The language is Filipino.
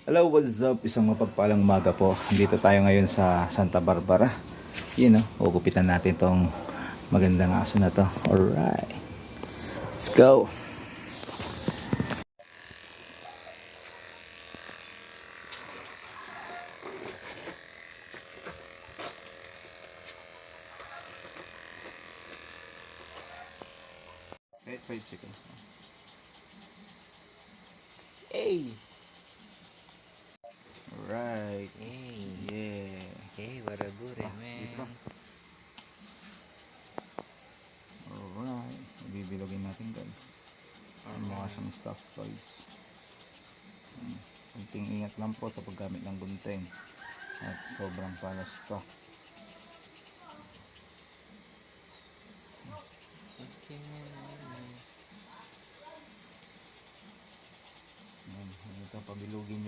Hello, what's up? Isang mapagpalang umaga po. Dito tayo ngayon sa Santa Barbara. Yun, ugupitan natin tong magandang aso na to. Alright, let's go. Wait, 5 seconds. Hey! Alright. Hey, Yeah. hey, what a booty, Dito. man. Alright. Bibilogin natin guys. Ang mga siyang stuffed toys. Kunting ingat lang po sa paggamit ng gunting. At sobrang palas to. Ito, pabilugin nyo